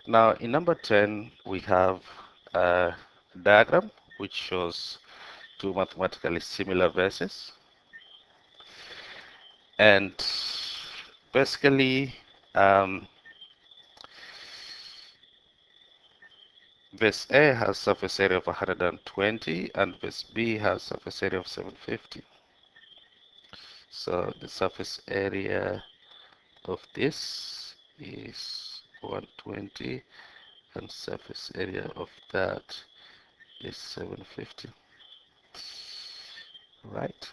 Now in number 10, we have a diagram which shows two mathematically similar verses. And basically, verse A has surface area of 120 and verse B has surface area of 750. So the surface area of this is 120 and surface area of that is 750. Right.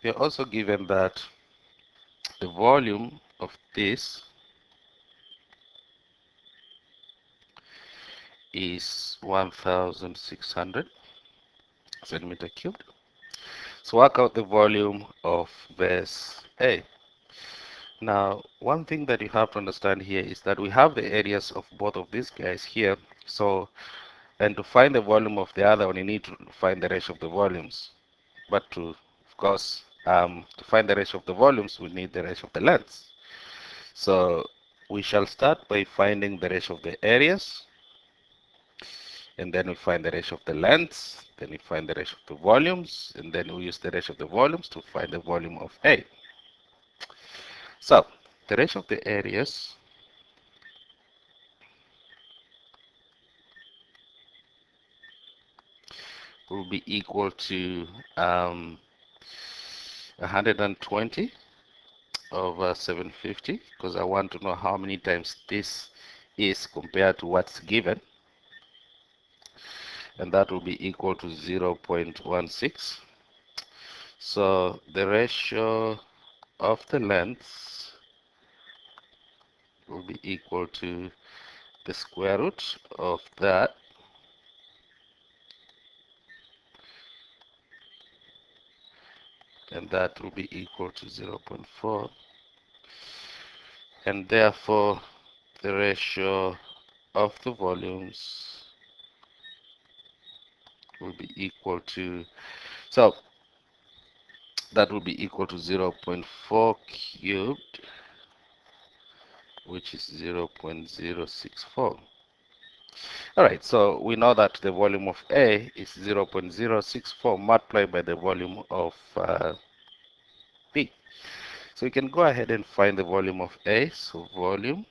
We are also given that the volume of this is 1600 centimeter cubed. So work out the volume of verse A. Now, one thing that you have to understand here is that we have the areas of both of these guys here. So, and to find the volume of the other one, you need to find the ratio of the volumes. But of course, to find the ratio of the volumes, we need the ratio of the lengths. So we shall start by finding the ratio of the areas, and then we find the ratio of the lengths, then we find the ratio of the volumes, and then we use the ratio of the volumes to find the volume of A. So the ratio of the areas will be equal to 120 over 750, because I want to know how many times this is compared to what's given, and that will be equal to 0.16. So the ratio of the lengths will be equal to the square root of that, and that will be equal to 0.4, and therefore the ratio of the volumes will be equal to, so that will be equal to 0.4 cubed, which is 0.064. All right, so we know that the volume of A is 0.064 multiplied by the volume of B. So we can go ahead and find the volume of A. So volume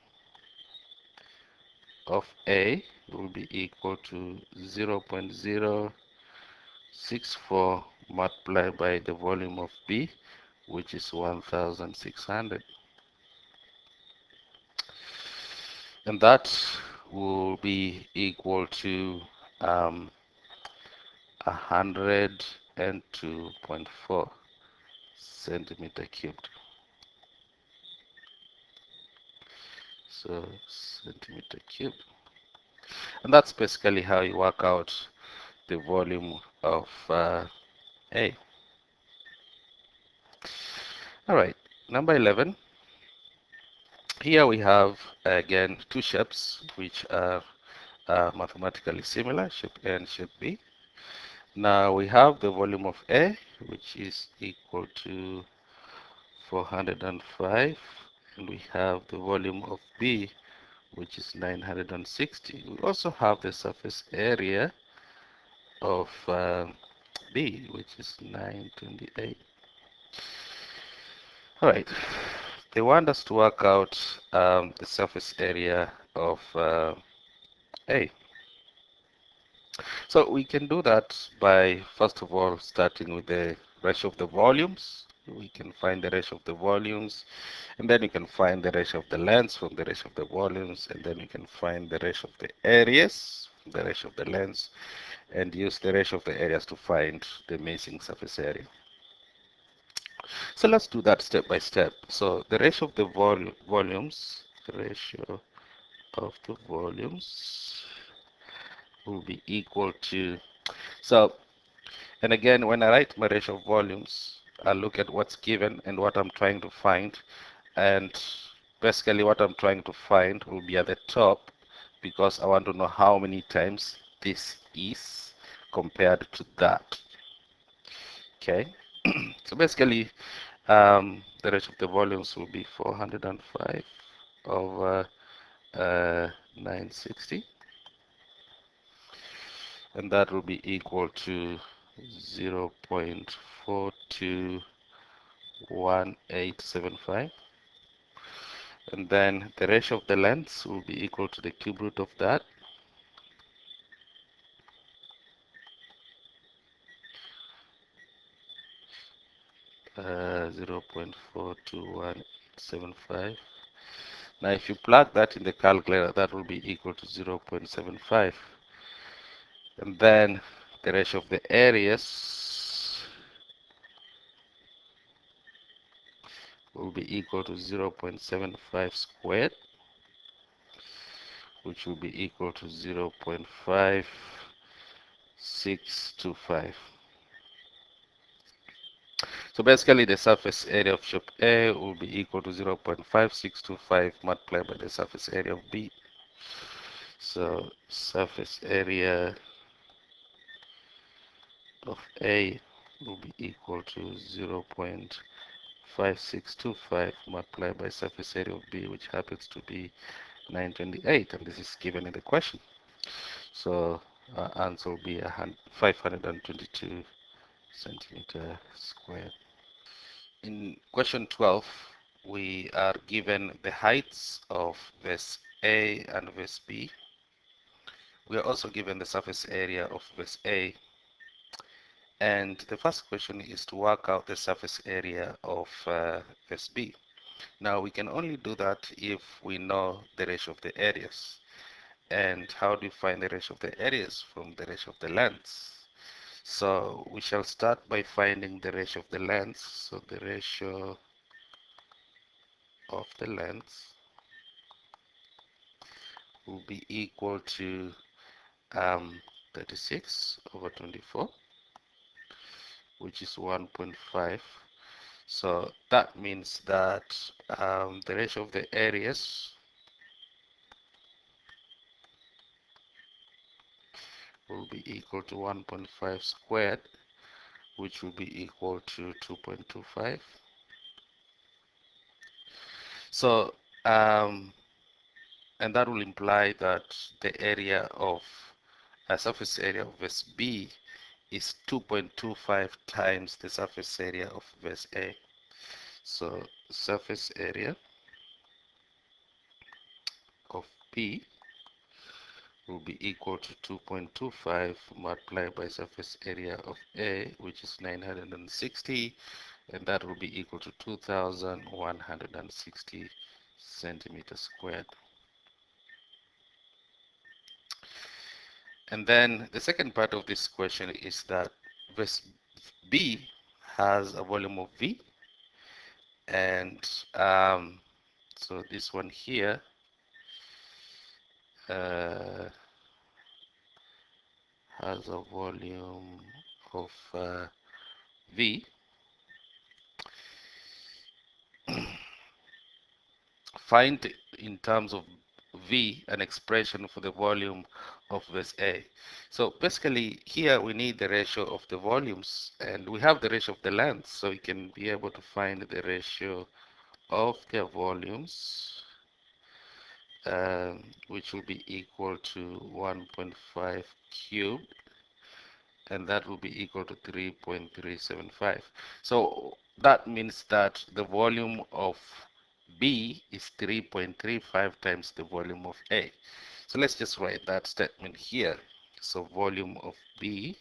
of A will be equal to 0.064 multiplied by the volume of B, which is 1600. And that will be equal to 102.4 centimeter cubed. So centimeter cubed. And that's basically how you work out the volume of A. All right, number 11. Here we have again two shapes which are mathematically similar, shape A and shape B. Now we have the volume of A, which is equal to 405, and we have the volume of B, which is 960. We also have the surface area of B, which is 928. All right, they want us to work out the surface area of A. So we can do that by, first of all, starting with the ratio of the volumes. We can find the ratio of the volumes, and then you can find the ratio of the lengths from the ratio of the volumes, and then you can find the ratio of the areas from the ratio of the lengths, and use the ratio of the areas to find the missing surface area. So let's do that step by step. So the ratio of the volumes, the ratio of the volumes will be equal to, so, and again, when I write my ratio of volumes, I look at what's given and what I'm trying to find. And basically what I'm trying to find will be at the top, because I want to know how many times this is compared to that. Okay. So basically, The ratio of the volumes will be 405 over 960, and that will be equal to 0.421875. And then the ratio of the lengths will be equal to the cube root of that. Uh, 0.42175. Now, if you plug that in the calculator, that will be equal to 0.75. And then the ratio of the areas will be equal to 0.75 squared, which will be equal to 0.5625. So basically, the surface area of shape A will be equal to 0.5625 multiplied by the surface area of B. So surface area of A will be equal to 0.5625 multiplied by surface area of B, which happens to be 928, and this is given in the question. So our answer will be 522 centimeter squared. In question 12, we are given the heights of verse A and verse B. We are also given the surface area of verse A. And the first question is to work out the surface area of verse B. Now we can only do that if we know the ratio of the areas. And how do you find the ratio of the areas? From the ratio of the lengths. So we shall start by finding the ratio of the lengths. So the ratio of the lengths will be equal to 36 over 24, which is 1.5. So that means that the ratio of the areas will be equal to 1.5 squared, which will be equal to 2.25. So, and that will imply that the area of a surface area of verse B is 2.25 times the surface area of verse A. So surface area of B will be equal to 2.25 multiplied by surface area of A, which is 960, and that will be equal to 2,160 centimeters squared. And then the second part of this question is that verse B has a volume of V, and so this one here has a volume of V. Find in terms of V an expression for the volume of verse A. So basically here we need the ratio of the volumes, and we have the ratio of the length, so we can be able to find the ratio of their volumes, which will be equal to 1.5 cubed, and that will be equal to 3.375. So that means that the volume of B is 3.35 times the volume of A. So let's just write that statement here. So volume of B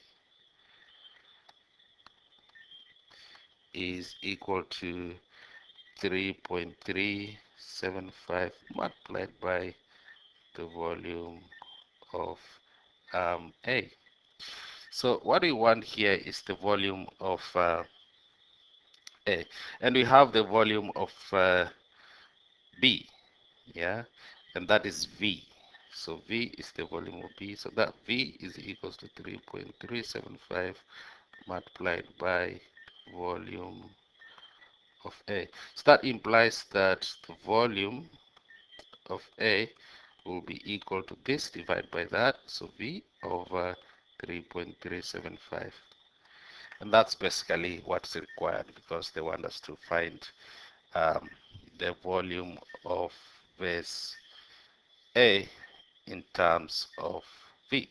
is equal to 3.375 multiplied by the volume of A. So what we want here is the volume of A, and we have the volume of B, yeah, and that is V. So V is the volume of B, so that V is equals to 3.375 multiplied by volume of A. So that implies that the volume of A will be equal to this divided by that, so V over 3.375. And that's basically what's required because they want us to find um, the volume of base A in terms of V.